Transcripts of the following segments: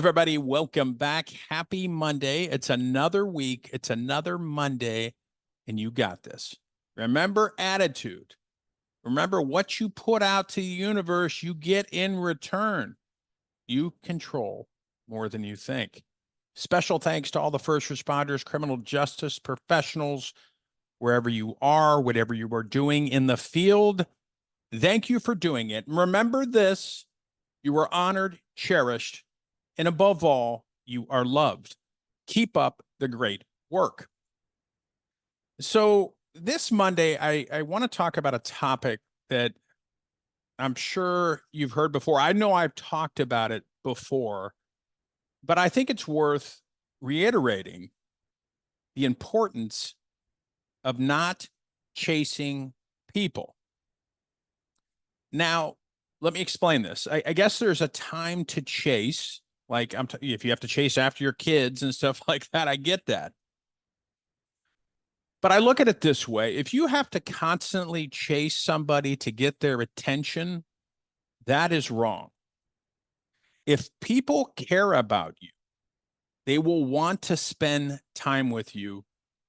everybody? Welcome back. Happy Monday. It's another week. It's another Monday, and you got this. Remember attitude. Remember what you put out to the universe, you get in return. You control more than you think. Special thanks to all the first responders, criminal justice professionals, wherever you are, whatever you are doing in the field. Thank you for doing it. And remember this, you are honored, cherished, and above all, you are loved. Keep up the great work. So this Monday, I want to talk about a topic that I'm sure you've heard before. I know I've talked about it before, but I think it's worth reiterating the importance of not chasing people. Now, let me explain this. I guess there's a time to chase. Like if you have to chase after your kids and stuff like that, I get that. But I look at it this way. If you have to constantly chase somebody to get their attention, that is wrong. If people care about you, they will want to spend time with you,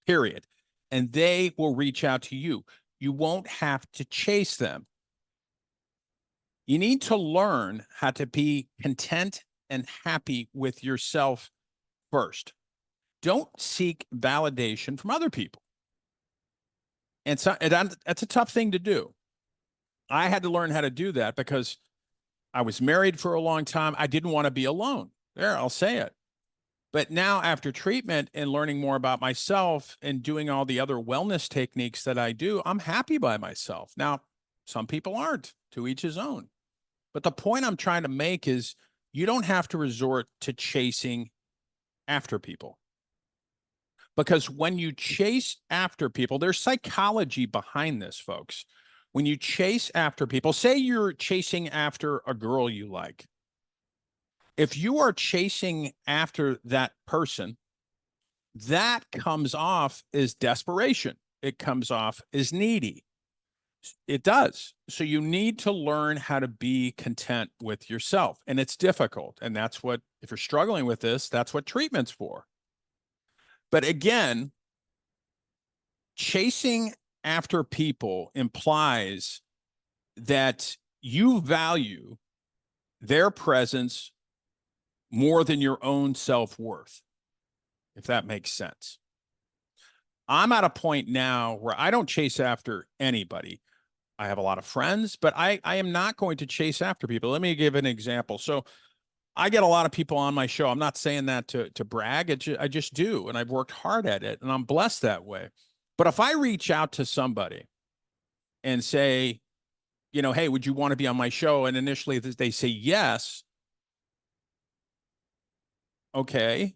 period. And they will reach out to you. You won't have to chase them. You need to learn how to be content and happy with yourself first. Don't seek validation from other people. And so that's a tough thing to do. I had to learn how to do that because I was married for a long time. I didn't want to be alone. There, I'll say it. But now after treatment and learning more about myself and doing all the other wellness techniques that I do, I'm happy by myself. Now, some people aren't, to each his own. But the point I'm trying to make is you don't have to resort to chasing after people. Because when you chase after people, there's psychology behind this, folks. When you chase after people, say you're chasing after a girl you like. If you are chasing after that person, that comes off as desperation. It comes off as needy. It does. So you need to learn how to be content with yourself. And it's difficult. And that's what, if you're struggling with this, that's what treatment's for. But again, chasing after people implies that you value their presence more than your own self-worth, if that makes sense. I'm at a point now where I don't chase after anybody. I have a lot of friends, but I am not going to chase after people. Let me give an example. So I get a lot of people on my show. I'm not saying that to brag. I just do. And I've worked hard at it and I'm blessed that way. But if I reach out to somebody and say, you know, hey, would you want to be on my show? And initially they say yes. Okay.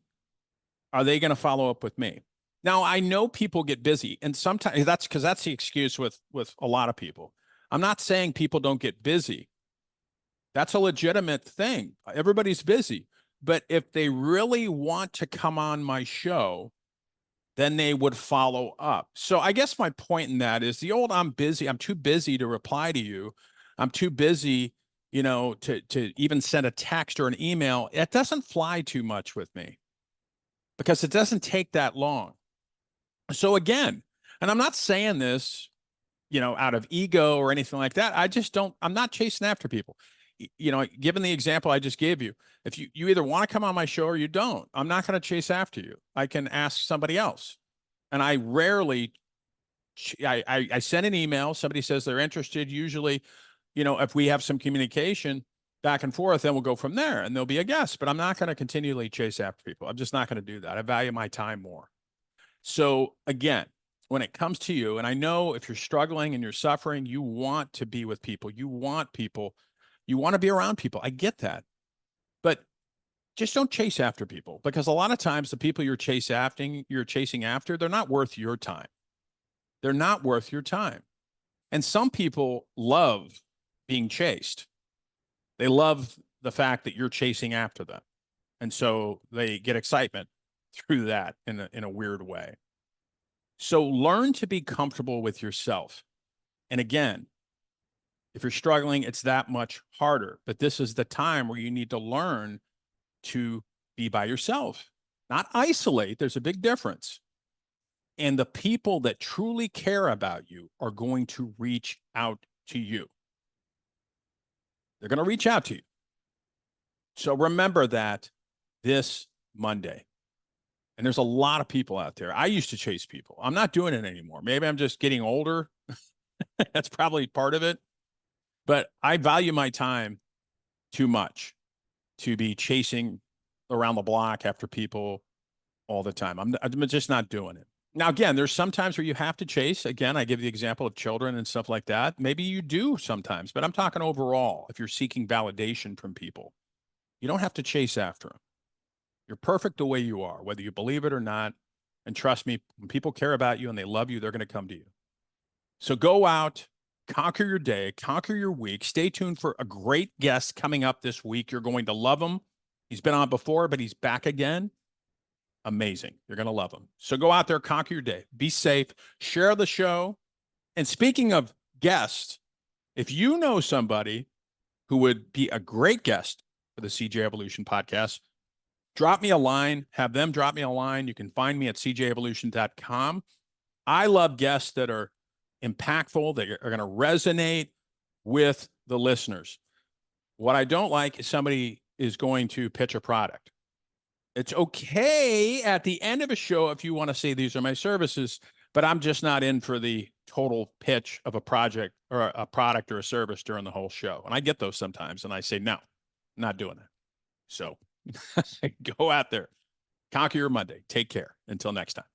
Are they going to follow up with me? Now, I know people get busy, and sometimes that's the excuse with a lot of people. I'm not saying people don't get busy. That's a legitimate thing. Everybody's busy. But if they really want to come on my show, then they would follow up. So I guess my point in that is the old I'm busy. I'm too busy to reply to you. I'm too busy, you know, to even send a text or an email. It doesn't fly too much with me because it doesn't take that long. So again, and I'm not saying this, you know, out of ego or anything like that. I'm not chasing after people. You know, given the example I just gave you, if you either want to come on my show or you don't, I'm not going to chase after you. I can ask somebody else. And I rarely, I send an email, somebody says they're interested. Usually, you know, if we have some communication back and forth, then we'll go from there and there'll be a guest, but I'm not going to continually chase after people. I'm just not going to do that. I value my time more. So again, when it comes to you, and I know if you're struggling and you're suffering, you want to be with people. You want people. You want to be around people. I get that. But just don't chase after people because a lot of times the people you're chasing after, they're not worth your time. They're not worth your time. And some people love being chased. They love the fact that you're chasing after them. And so they get excitement through that in a weird way. So learn to be comfortable with yourself. And again, if you're struggling, it's that much harder. But this is the time where you need to learn to be by yourself, not isolate. There's a big difference. And the people that truly care about you are going to reach out to you. They're going to reach out to you. So remember that this Monday. And there's a lot of people out there. I used to chase people. I'm not doing it anymore. Maybe I'm just getting older. That's probably part of it. But I value my time too much to be chasing around the block after people all the time. I'm just not doing it. Now, again, there's some times where you have to chase. Again, I give the example of children and stuff like that. Maybe you do sometimes, but I'm talking overall. If you're seeking validation from people, you don't have to chase after them. You're perfect the way you are, whether you believe it or not. And trust me, when people care about you and they love you, they're going to come to you. So go out, conquer your day, conquer your week. Stay tuned for a great guest coming up this week. You're going to love him. He's been on before, but he's back again. Amazing. You're going to love him. So go out there, conquer your day, be safe, share the show. And speaking of guests, if you know somebody who would be a great guest for the CJEvolution podcast, drop me a line, have them drop me a line. You can find me at CJEvolution.com. I love guests that are impactful, that are going to resonate with the listeners. What I don't like is somebody is going to pitch a product. It's okay at the end of a show if you want to say these are my services, but I'm just not in for the total pitch of a project or a product or a service during the whole show. And I get those sometimes, and I say, no, I'm not doing that. So go out there, conquer your Monday. Take care. Until next time.